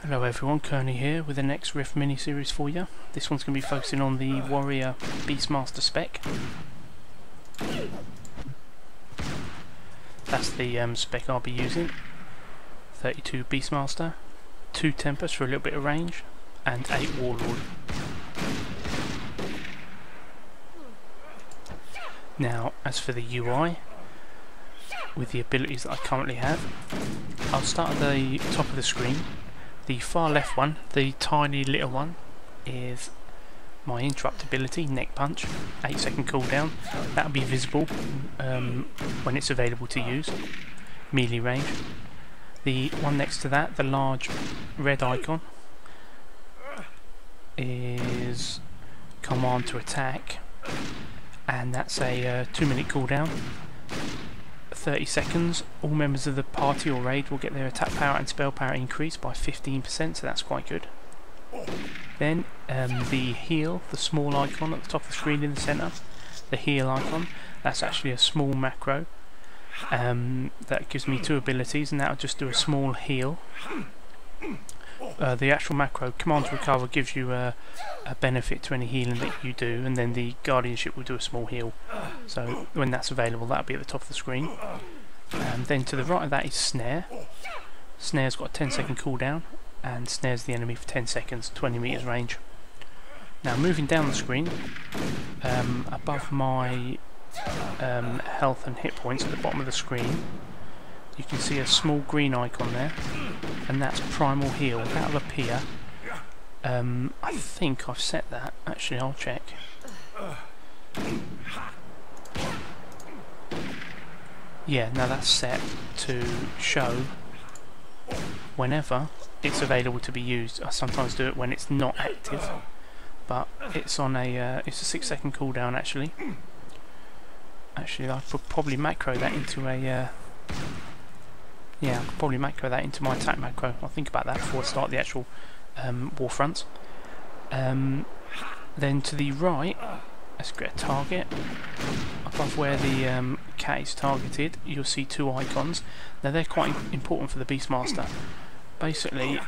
Hello everyone, Kherny here with the next Rift mini-series for you. This one's going to be focusing on the Warrior Beastmaster spec. That's the spec I'll be using. 32 Beastmaster, 2 Tempest for a little bit of range, and 8 Warlord. Now, as for the UI, with the abilities that I currently have, I'll start at the top of the screen. The far left one, the tiny little one, is my interrupt ability, Neck Punch, 8-second cooldown. That'll be visible when it's available to use, melee range. The one next to that, the large red icon, is Command to Attack, and that's a 2-minute cooldown. 30 seconds, all members of the party or raid will get their attack power and spell power increased by 15%, so that's quite good. Then the heal, the small icon at the top of the screen in the centre, the heal icon, that's actually a small macro that gives me 2 abilities, and that'll just do a small heal. The actual macro, Command to Recover, gives you a benefit to any healing that you do, and then the Guardianship will do a small heal. So when that's available, that'll be at the top of the screen. Then to the right of that is Snare. Snare's got a 10-second cooldown, and snares the enemy for 10 seconds, 20 meters range. Now moving down the screen, above my health and hit points at the bottom of the screen, you can see a small green icon there, and that's Primal Heal. That'll appear. I think I've set that. Actually, I'll check. Yeah, now that's set to show whenever it's available to be used. I sometimes do it when it's not active, but it's on a it's a 6-second cooldown actually. Actually, I could probably macro that into a yeah, I could probably macro that into my attack macro. I'll think about that before I start the actual war fronts. Then to the right, let's get a target. Above where the cat is targeted, you'll see 2 icons. Now they're quite important for the Beastmaster. Basically,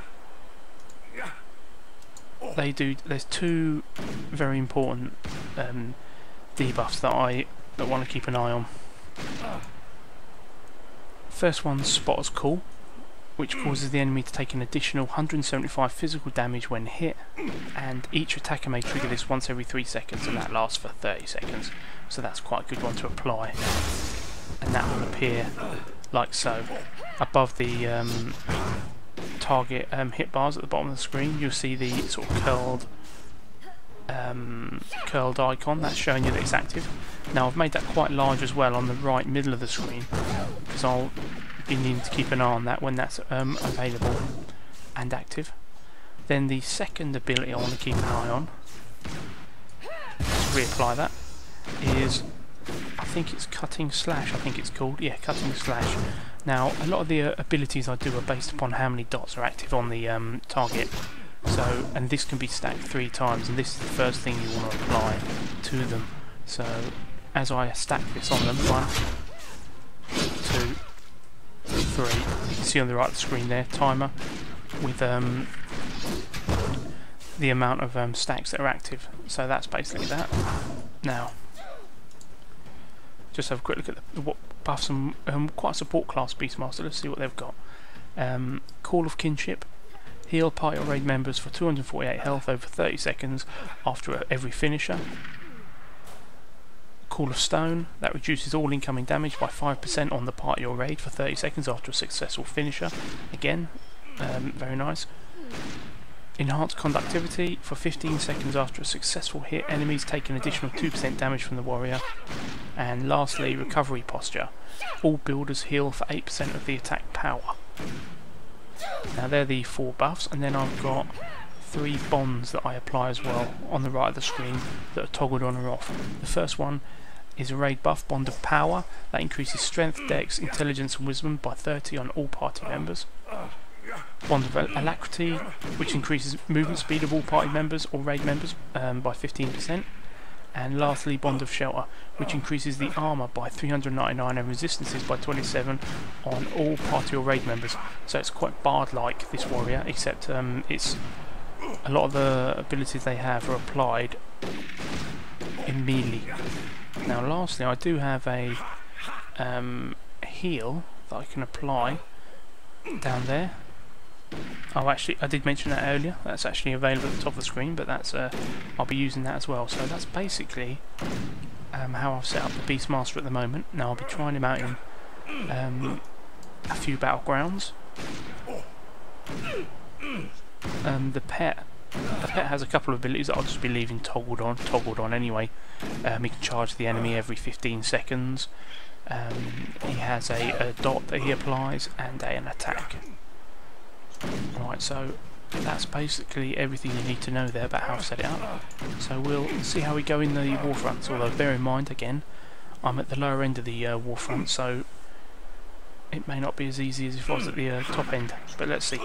there's 2 very important debuffs that I want to keep an eye on. First one's Spotter's Call, which causes the enemy to take an additional 175 physical damage when hit, and each attacker may trigger this once every 3 seconds, and that lasts for 30 seconds, so that's quite a good one to apply. And that will appear like so. Above the target hit bars at the bottom of the screen, you'll see the sort of curled icon. That's showing you that it's active. Now I've made that quite large as well on the right middle of the screen, because I'll be needing to keep an eye on that when that's available and active. Then the second ability I want to keep an eye on, let's reapply that, is, I think it's Cutting Slash, I think it's called, yeah, Cutting Slash. Now a lot of the abilities I do are based upon how many dots are active on the target. So, and this can be stacked 3 times, and this is the first thing you want to apply to them. So, as I stack this on them, 1, 2, 3. You can see on the right of the screen there, timer with the amount of stacks that are active. So that's basically that. Now, just have a quick look at what buffs and quite a support class Beastmaster. Let's see what they've got. Call of Kinship. Heal party or raid members for 248 health over 30 seconds after every finisher. Call of Stone, that reduces all incoming damage by 5% on the party or raid for 30 seconds after a successful finisher. Again, very nice. Enhanced Conductivity, for 15 seconds after a successful hit, enemies take an additional 2% damage from the warrior. And lastly, Recovery Posture, all builders heal for 8% of the attack power. Now they're the 4 buffs, and then I've got 3 bonds that I apply as well on the right of the screen that are toggled on or off. The first one is a raid buff, Bond of Power, that increases strength, dex, intelligence and wisdom by 30 on all party members. Bond of Alacrity, which increases movement speed of all party members or raid members by 15%. And lastly, Bond of Shelter, which increases the armour by 399 and resistances by 27 on all party or raid members. So it's quite bard-like, this warrior, except it's a lot of the abilities they have are applied in melee. Now lastly, I do have a heal that I can apply down there. Oh, actually, I did mention that earlier. That's actually available at the top of the screen, but that's I'll be using that as well. So that's basically how I've set up the Beastmaster at the moment. Now I'll be trying him out in a few battlegrounds. The pet has a couple of abilities that I'll just be leaving toggled on anyway. He can charge the enemy every 15 seconds. He has a dot that he applies and an attack. Right, so that's basically everything you need to know there about how to set it up. So we'll see how we go in the war fronts, although bear in mind again, I'm at the lower end of the war front, so it may not be as easy as if I was at the top end, but let's see.